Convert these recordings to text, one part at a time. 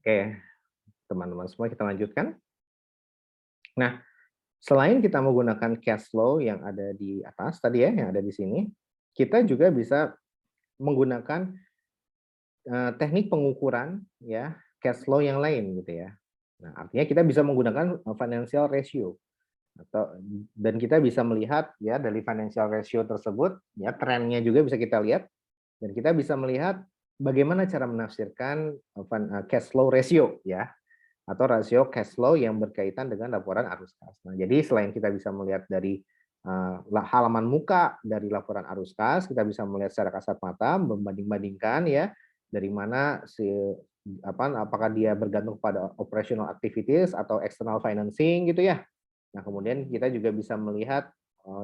Oke, teman-teman semua kita lanjutkan. Nah, selain kita menggunakan cash flow yang ada di atas tadi ya, yang ada di sini, kita juga bisa menggunakan teknik pengukuran ya cash flow yang lain gitu ya. Nah, artinya kita bisa menggunakan financial ratio atau dan kita bisa melihat ya dari financial ratio tersebut ya trennya juga bisa kita lihat dan kita bisa melihat bagaimana cara menafsirkan cash flow ratio ya atau rasio cash flow yang berkaitan dengan laporan arus kas. Nah, jadi selain kita bisa melihat dari halaman muka dari laporan arus kas, kita bisa melihat secara kasat mata, membanding-bandingkan ya dari mana si apakah dia bergantung pada operational activities atau external financing gitu ya. Nah, kemudian kita juga bisa melihat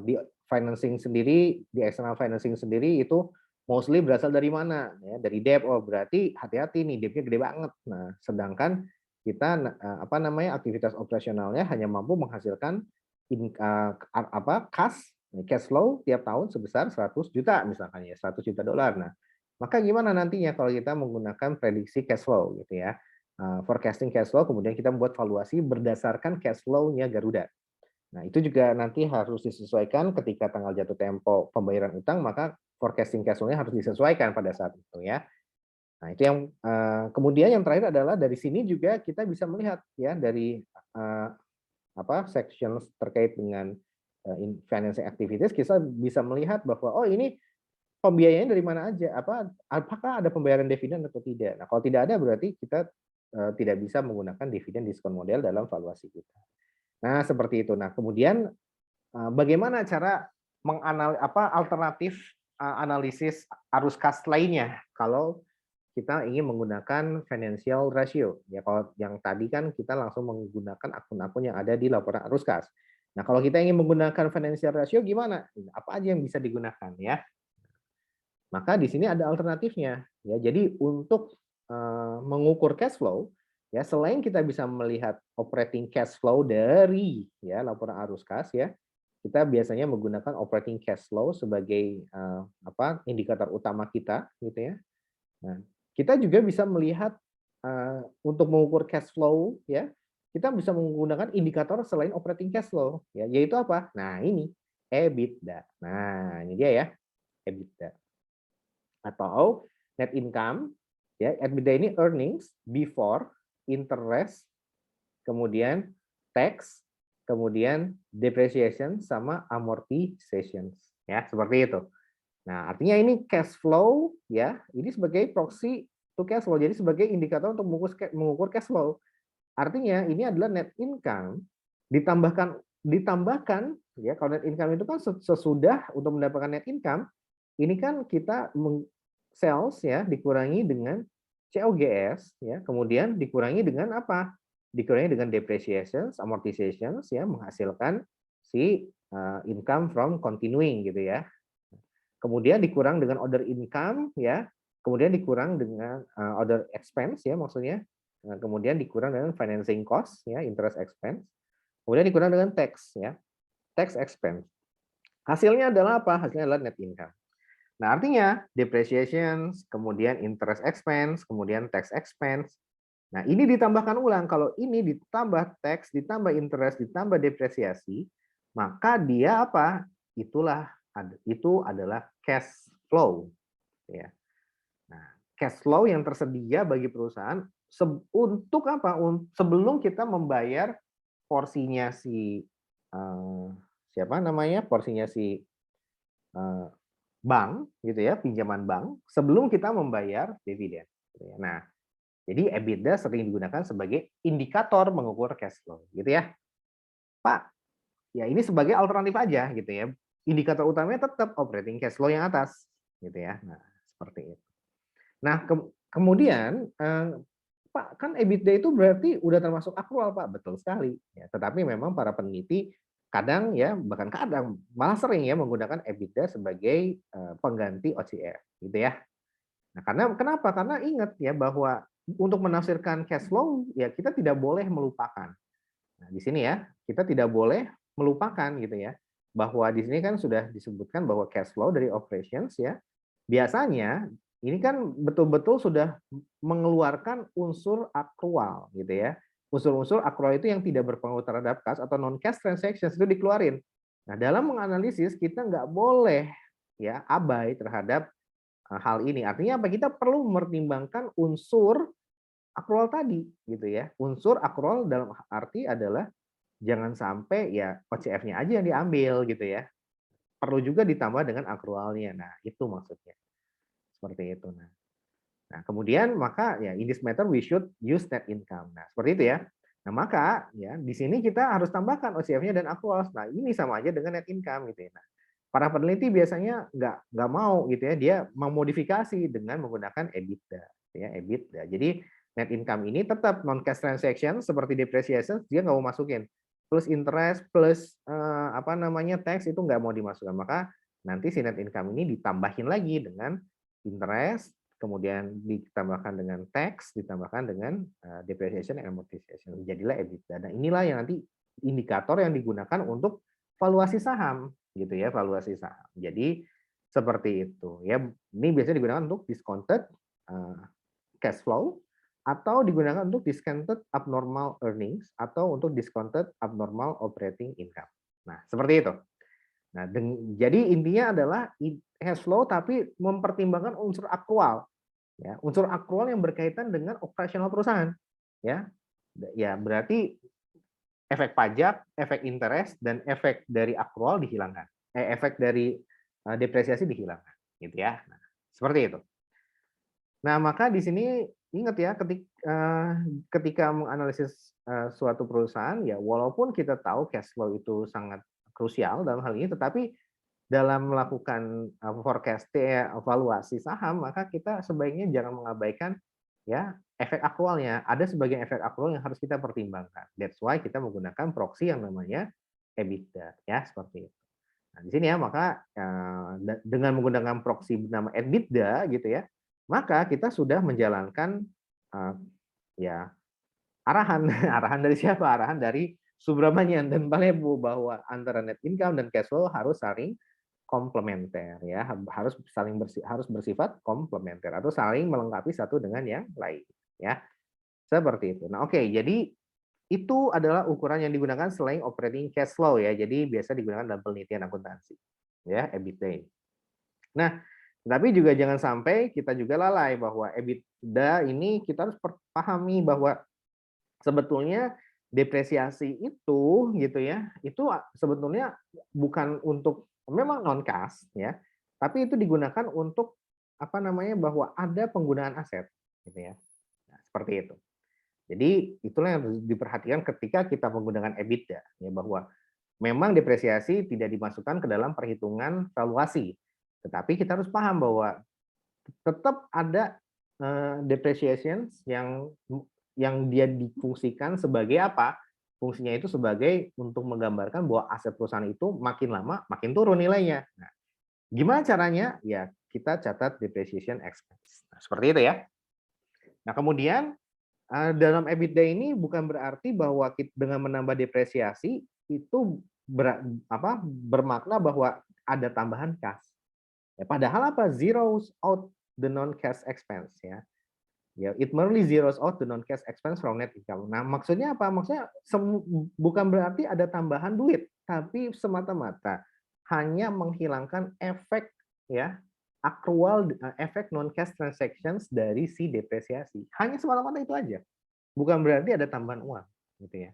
di financing sendiri, di external financing sendiri itu mostly berasal dari mana ya, dari debt. Oh, berarti hati-hati nih debt-nya gede banget. Nah, sedangkan kita aktivitas operasionalnya hanya mampu menghasilkan cash flow tiap tahun sebesar 100 juta misalkan ya, 100 juta dolar. Nah, maka gimana nantinya kalau kita menggunakan prediksi cash flow gitu ya. Forecasting cash flow, kemudian kita membuat valuasi berdasarkan cash flow-nya Garuda. Nah, itu juga nanti harus disesuaikan ketika tanggal jatuh tempo pembayaran utang, maka forecasting cash flow-nya harus disesuaikan pada saat itu ya. Nah, itu yang kemudian yang terakhir adalah dari sini juga kita bisa melihat ya dari sections terkait dengan financing activities, kita bisa melihat bahwa oh ini pembiayaannya dari mana aja, apakah ada pembayaran dividen atau tidak. Nah, kalau tidak ada berarti kita tidak bisa menggunakan dividen diskon model dalam valuasi kita. Nah, seperti itu. Nah, kemudian bagaimana cara alternatif analisis arus kas lainnya kalau kita ingin menggunakan financial ratio. Ya, kalau yang tadi kan kita langsung menggunakan akun-akun yang ada di laporan arus kas. Nah, kalau kita ingin menggunakan financial ratio gimana? Apa aja yang bisa digunakan ya? Maka di sini ada alternatifnya. Ya, jadi untuk mengukur cash flow, ya selain kita bisa melihat operating cash flow dari ya laporan arus kas ya, kita biasanya menggunakan operating cash flow sebagai indikator utama kita gitu ya. Nah, kita juga bisa melihat untuk mengukur cash flow ya, kita bisa menggunakan indikator selain operating cash flow ya, yaitu apa? Nah, ini EBITDA. Nah, ini dia ya, EBITDA atau net income ya. EBITDA ini earnings before interest, kemudian tax, kemudian depreciation sama amortization ya, seperti itu. Nah, artinya ini cash flow ya, ini sebagai proxy to cash flow. Jadi sebagai indikator untuk mengukur cash flow. Artinya ini adalah net income ditambahkan ya, kalau net income itu kan sesudah untuk mendapatkan net income, ini kan kita sales ya dikurangi dengan COGS ya, kemudian dikurangi dengan apa? Dikurangi dengan depreciation, amortization ya, menghasilkan si income from continuing gitu ya. Kemudian dikurang dengan other income ya, kemudian dikurang dengan other expense ya maksudnya, kemudian dikurang dengan financing cost ya, interest expense, kemudian dikurang dengan tax ya, tax expense. Hasilnya adalah apa? Hasilnya adalah net income. Nah, artinya depreciation, kemudian interest expense, kemudian tax expense. Nah, ini ditambahkan ulang. Kalau ini ditambah tax, ditambah interest, ditambah depresiasi, maka dia apa? Itu adalah cash flow. Ya. Nah, cash flow yang tersedia bagi perusahaan untuk apa? Sebelum kita membayar porsinya si siapa namanya? Porsinya si eh, bank gitu ya, pinjaman bank sebelum kita membayar dividen. Nah, jadi EBITDA sering digunakan sebagai indikator mengukur cash flow, gitu ya. Pak, ya ini sebagai alternatif aja gitu ya. Indikator utamanya tetap operating cash flow yang atas, gitu ya. Nah, seperti itu. Nah, kemudian Pak, kan EBITDA itu berarti udah termasuk akrual, Pak. Betul sekali. Ya, tetapi memang para peneliti kadang ya, bahkan kadang malah sering ya menggunakan EBITDA sebagai pengganti OCF, gitu ya. Nah, karena kenapa? Karena ingat ya bahwa untuk menafsirkan cash flow ya kita tidak boleh melupakan. Nah, di sini ya, kita tidak boleh melupakan gitu ya, bahwa di sini kan sudah disebutkan bahwa cash flow dari operations ya, biasanya Ini kan betul-betul sudah mengeluarkan unsur akrual gitu ya. Unsur-unsur akrual itu yang tidak berpengaruh terhadap kas atau non cash transactions itu dikeluarin. Nah, dalam menganalisis kita nggak boleh ya abai terhadap hal ini. Artinya apa? Kita perlu mempertimbangkan unsur akrual tadi gitu ya. Unsur akrual dalam arti adalah jangan sampai ya OCF-nya aja yang diambil gitu ya. Perlu juga ditambah dengan akrualnya. Nah, itu maksudnya. Seperti itu. Nah, kemudian maka ya in this matter we should use net income. Nah, seperti itu ya. Nah, maka ya di sini kita harus tambahkan OCF-nya dan akrual. Nah, ini sama aja dengan net income gitu ya. Nah, para peneliti biasanya nggak mau gitu ya, dia memodifikasi dengan menggunakan EBITDA ya, EBITDA. Jadi net income ini tetap non cash transaction seperti depreciation dia nggak mau masukin. Plus interest plus apa namanya tax itu nggak mau dimasukkan. Maka nanti si net income ini ditambahin lagi dengan interest, kemudian ditambahkan dengan tax, ditambahkan dengan depreciation and amortization. Jadilah EBITDA. Nah, inilah yang nanti indikator yang digunakan untuk valuasi saham gitu ya, valuasi saham. Jadi seperti itu ya. Ini biasanya digunakan untuk discounted cash flow atau digunakan untuk discounted abnormal earnings atau untuk discounted abnormal operating income. Nah, seperti itu. Nah, jadi intinya adalah cash flow tapi mempertimbangkan unsur akrual ya, unsur akrual yang berkaitan dengan operasional perusahaan ya. Ya, berarti efek pajak, efek interest dan efek dari akrual dihilangkan. Efek dari depresiasi dihilangkan gitu ya. Nah, seperti itu. Nah, maka di sini ingat ya ketika menganalisis suatu perusahaan ya walaupun kita tahu cash flow itu sangat krusial dalam hal ini tetapi dalam melakukan forecast evaluasi saham maka kita sebaiknya jangan mengabaikan ya efek akrualnya. Ada sebagian efek akrual yang harus kita pertimbangkan. That's why kita menggunakan proxy yang namanya EBITDA ya seperti itu. Nah, di sini ya maka dengan menggunakan proxy bernama EBITDA gitu ya, maka kita sudah menjalankan ya arahan arahan dari siapa? Arahan dari Subramanian dan Palebu bahwa antara net income dan cash flow harus saling komplementer ya, harus bersifat komplementer atau saling melengkapi satu dengan yang lain ya. Seperti itu. Nah, oke, jadi itu adalah ukuran yang digunakan selain operating cash flow ya. Jadi biasa digunakan dalam penelitian akuntansi ya, EBITDA. Nah, tapi juga jangan sampai kita juga lalai bahwa EBITDA ini kita harus pahami bahwa sebetulnya depresiasi itu gitu ya, itu sebetulnya bukan untuk memang non cash ya, tapi itu digunakan untuk apa namanya bahwa ada penggunaan aset gitu ya. Nah, seperti itu. Jadi itulah yang harus diperhatikan ketika kita menggunakan EBITDA ya bahwa memang depresiasi tidak dimasukkan ke dalam perhitungan valuasi. Tetapi kita harus paham bahwa tetap ada depreciation yang dia difungsikan sebagai apa? Fungsinya itu sebagai untuk menggambarkan bahwa aset perusahaan itu makin lama makin turun nilainya. Nah, gimana caranya? Ya, kita catat depreciation expense. Nah, seperti itu ya. Nah, kemudian dalam EBITDA ini bukan berarti bahwa dengan menambah depresiasi itu bermakna bahwa ada tambahan kas. Ya, padahal apa? Zeros out the non-cash expense ya. Ya, it merely zeros out the non-cash expense from net income. Nah, maksudnya apa? Maksudnya bukan berarti ada tambahan duit, tapi semata-mata hanya menghilangkan efek ya akrual efek non-cash transactions dari si depresiasi. Hanya semata-mata itu aja. Bukan berarti ada tambahan uang, gitu ya.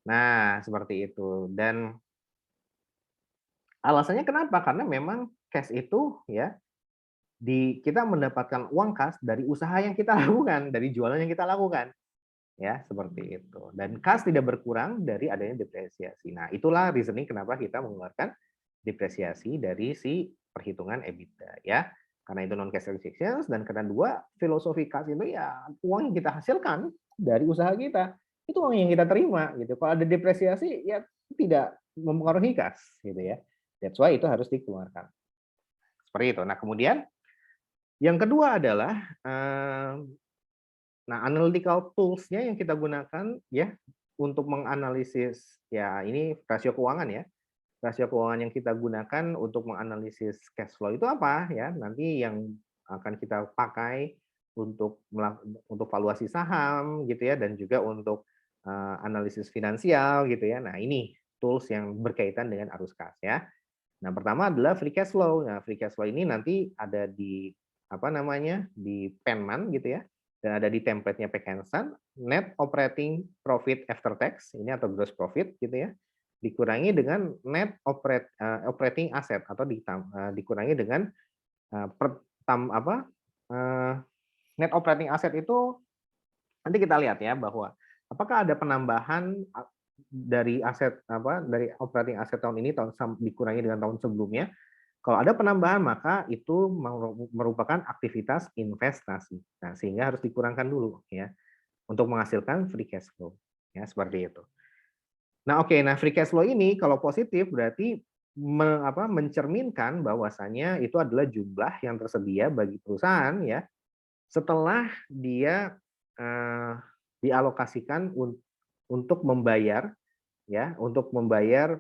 Nah, seperti itu. Dan alasannya kenapa? Karena memang cash itu ya kita mendapatkan uang kas dari usaha yang kita lakukan, dari jualan yang kita lakukan. Ya, seperti itu. Dan kas tidak berkurang dari adanya depresiasi. Nah, itulah reasoning kenapa kita mengeluarkan depresiasi dari si perhitungan EBITDA ya. Karena itu non cash transactions dan kedua filosofi kas itu ya uang yang kita hasilkan dari usaha kita. Itu uang yang kita terima gitu. Kalau ada depresiasi ya tidak mempengaruhi kas gitu ya. That's why itu harus dikeluarkan. Seperti itu. Nah, kemudian yang kedua adalah nah, analytical tools-nya yang kita gunakan ya untuk menganalisis ya ini rasio keuangan ya. Rasio keuangan yang kita gunakan untuk menganalisis cash flow itu apa ya? Nanti yang akan kita pakai untuk valuasi saham gitu ya, dan juga untuk analisis finansial gitu ya. Nah, ini tools yang berkaitan dengan arus kas ya. Nah, pertama adalah free cash flow. Nah, free cash flow ini nanti ada di apa namanya? Di Penman gitu ya. Dan ada di template-nya Pekhensan, net operating profit after tax ini atau gross profit gitu ya. Dikurangi dengan net operating asset atau dikurangi dengan net operating asset itu nanti kita lihat ya bahwa apakah ada penambahan dari aset dari operating asset tahun ini dikurangi dengan tahun sebelumnya. Kalau ada penambahan maka itu merupakan aktivitas investasi. Nah, sehingga harus dikurangkan dulu ya untuk menghasilkan free cash flow. Ya, seperti itu. Nah, oke, nah free cash flow ini kalau positif berarti mencerminkan bahwasannya itu adalah jumlah yang tersedia bagi perusahaan ya setelah dia dialokasikan untuk membayar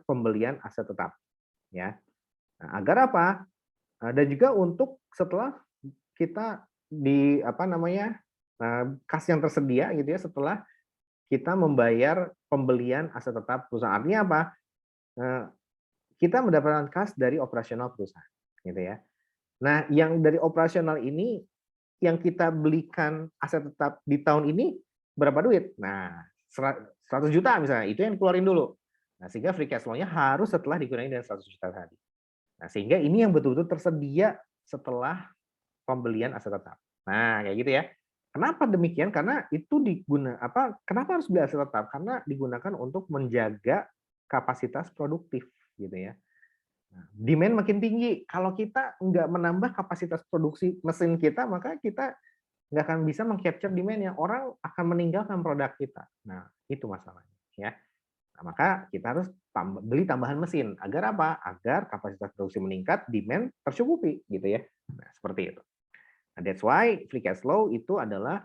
pembelian aset tetap ya. Nah, agar apa? Dan juga untuk setelah kita kas yang tersedia gitu ya setelah kita membayar pembelian aset tetap perusahaan. Artinya apa? Kita mendapatkan kas dari operasional perusahaan gitu ya. Nah, yang dari operasional ini yang kita belikan aset tetap di tahun ini berapa duit? Nah, 100 juta misalnya, itu yang keluarin dulu. Nah, sehingga free cash flow-nya harus setelah dikurangi dari 100 juta tadi. Nah, sehingga ini yang betul-betul tersedia setelah pembelian aset tetap. Nah, kayak gitu ya. Kenapa demikian? Karena itu kenapa harus beli aset tetap? Karena digunakan untuk menjaga kapasitas produktif gitu ya. Nah, demand makin tinggi. Kalau kita nggak menambah kapasitas produksi mesin kita, maka kita nggak akan bisa meng-capture demand yang orang akan meninggalkan produk kita. Nah, itu masalahnya. Ya. Nah, maka kita harus beli tambahan mesin. Agar apa? Agar kapasitas produksi meningkat, demand tercukupi. Gitu ya. Nah, seperti itu. Nah, that's why free cash flow itu adalah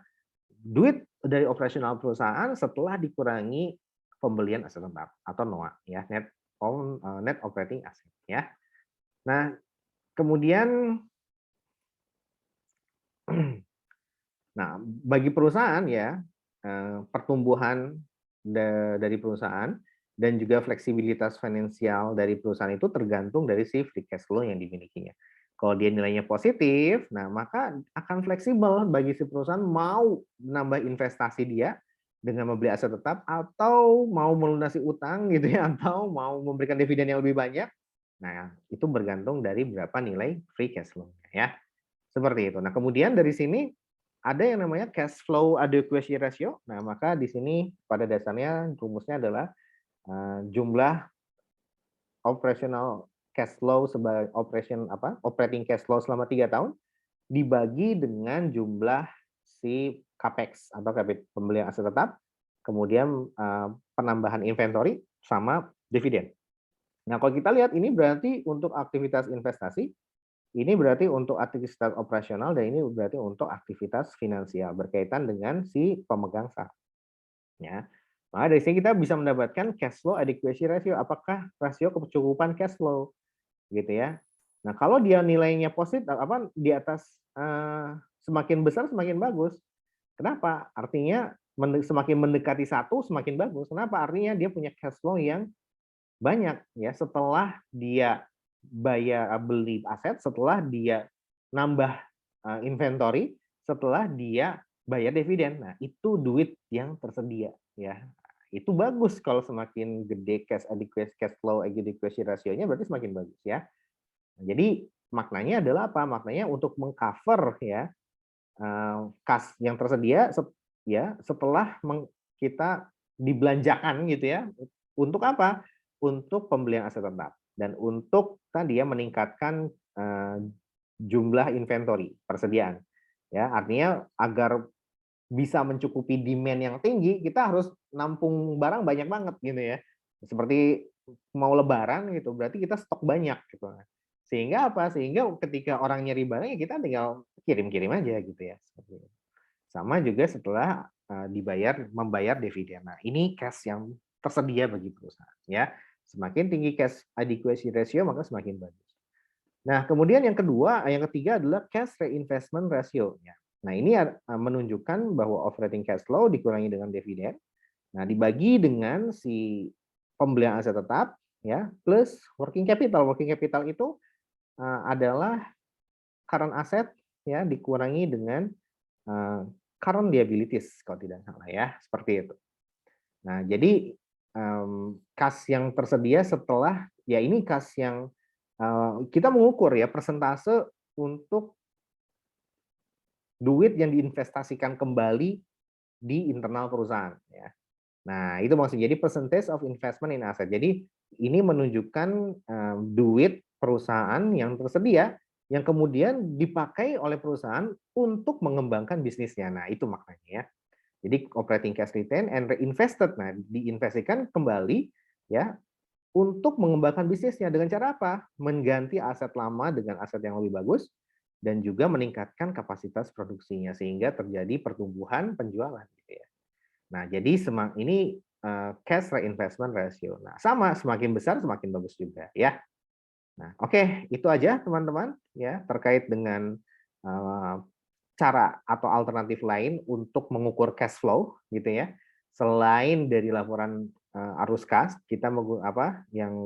duit dari operasional perusahaan setelah dikurangi pembelian aset tetap atau NOA ya, net operating asset ya. Nah, kemudian nah, bagi perusahaan ya, pertumbuhan dari perusahaan dan juga fleksibilitas finansial dari perusahaan itu tergantung dari si free cash flow yang dimilikinya. Kalau dia nilainya positif, nah maka akan fleksibel bagi si perusahaan mau menambah investasi dia dengan membeli aset tetap atau mau melunasi utang gitu ya, atau mau memberikan dividen yang lebih banyak. Nah, itu bergantung dari berapa nilai free cash flow ya. Seperti itu. Nah, kemudian dari sini ada yang namanya cash flow adequacy ratio. Nah, maka di sini pada dasarnya rumusnya adalah jumlah operational cash flow sebagai operating cash flow selama 3 tahun dibagi dengan jumlah si capex atau pembelian aset tetap, kemudian penambahan inventory sama dividen. Nah, kalau kita lihat ini berarti untuk aktivitas investasi, ini berarti untuk aktivitas operasional, dan ini berarti untuk aktivitas finansial berkaitan dengan si pemegang saham. Ya. Maka dari sini kita bisa mendapatkan cash flow adequacy ratio. Apakah rasio kecukupan cash flow, gitu ya. Nah, kalau dia nilainya positif, di atas semakin besar semakin bagus. Kenapa? Artinya semakin mendekati 1 semakin bagus. Kenapa? Artinya dia punya cash flow yang banyak ya setelah dia beli aset, setelah dia nambah inventory, setelah dia bayar dividen. Nah, itu duit yang tersedia ya. Itu bagus kalau semakin gede cash flow adequacy ratio-nya berarti semakin bagus ya. Nah, jadi maknanya adalah apa? Maknanya untuk mengcover ya kas yang tersedia ya setelah kita dibelanjakan gitu ya. Untuk apa? Untuk pembelian aset tetap dan untuk tadi ya meningkatkan jumlah inventory persediaan ya, artinya agar bisa mencukupi demand yang tinggi kita harus nampung barang banyak banget gitu ya, seperti mau lebaran gitu berarti kita stok banyak gitu, sehingga apa, sehingga ketika orang nyari barang ya kita tinggal kirim-kirim aja gitu ya, sama juga setelah membayar dividen. Nah, ini cash yang tersedia bagi perusahaan ya. Semakin tinggi cash adequacy ratio maka semakin bagus. Nah, kemudian yang ketiga adalah cash reinvestment ratio. Nah, ini menunjukkan bahwa operating cash flow dikurangi dengan dividen. Nah, dibagi dengan si pembelian aset tetap ya plus working capital. Working capital itu adalah current asset ya dikurangi dengan current liabilities kalau tidak salah ya, seperti itu. Nah, jadi kas yang tersedia setelah ya ini kas yang kita mengukur ya persentase untuk duit yang diinvestasikan kembali di internal perusahaan ya. Nah, itu maksudnya jadi percentage of investment in asset. Jadi ini menunjukkan duit perusahaan yang tersedia yang kemudian dipakai oleh perusahaan untuk mengembangkan bisnisnya. Nah, itu maknanya ya. Jadi operating cash retain and reinvested. Nah, diinvestasikan kembali ya untuk mengembangkan bisnisnya dengan cara apa? Mengganti aset lama dengan aset yang lebih bagus dan juga meningkatkan kapasitas produksinya sehingga terjadi pertumbuhan penjualan gitu ya. Nah, jadi ini cash reinvestment ratio. Nah, sama semakin besar semakin bagus juga ya. Nah, oke, itu aja teman-teman ya terkait dengan cara atau alternatif lain untuk mengukur cash flow gitu ya. Selain dari laporan arus kas, kita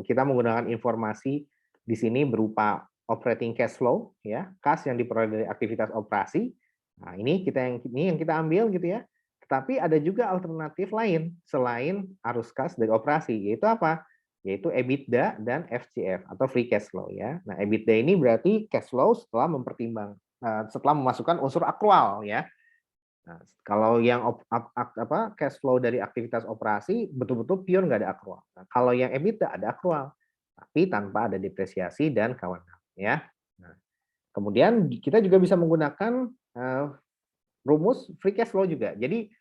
kita menggunakan informasi di sini berupa operating cash flow ya, kas yang diperoleh dari aktivitas operasi. Nah, ini yang kita ambil gitu ya. Tetapi ada juga alternatif lain selain arus kas dari operasi, yaitu apa? Yaitu EBITDA dan FCF atau free cash flow ya. Nah, EBITDA ini berarti cash flow setelah memasukkan unsur akrual ya. Nah, kalau yang cash flow dari aktivitas operasi betul-betul pure nggak ada akrual. Nah, kalau yang EBITDA ada akrual, tapi tanpa ada depresiasi dan kawan-kawan ya. Nah, kemudian kita juga bisa menggunakan rumus free cash flow juga. Jadi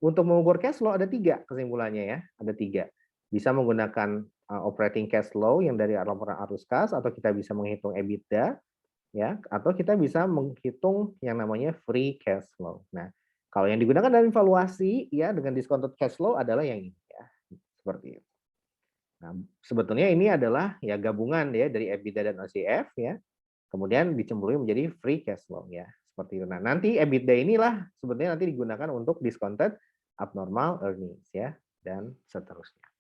untuk mengukur cash flow ada 3 kesimpulannya ya, ada 3. Bisa menggunakan operating cash flow yang dari laporan arus kas atau kita bisa menghitung EBITDA ya, atau kita bisa menghitung yang namanya free cash flow. Nah, kalau yang digunakan dalam valuasi ya dengan discounted cash flow adalah yang ini ya, seperti itu. Nah, sebetulnya ini adalah ya gabungan ya dari EBITDA dan OCF ya, kemudian dicemplungin menjadi free cash flow ya, seperti itu. Nah, nanti EBITDA inilah sebetulnya nanti digunakan untuk discounted abnormal earnings ya dan seterusnya.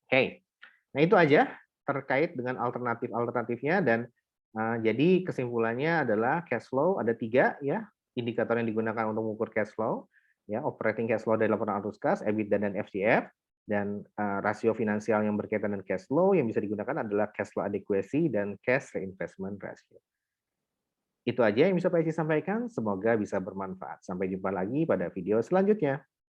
Oke. Nah, itu aja terkait dengan alternatifnya dan jadi kesimpulannya adalah cash flow ada 3 ya, indikator yang digunakan untuk mengukur cash flow ya, operating cash flow dari laporan arus kas, EBITDA dan FCF dan rasio finansial yang berkaitan dengan cash flow yang bisa digunakan adalah cash flow adequacy dan cash reinvestment ratio. Itu aja yang bisa Pak Eci sampaikan, semoga bisa bermanfaat. Sampai jumpa lagi pada video selanjutnya.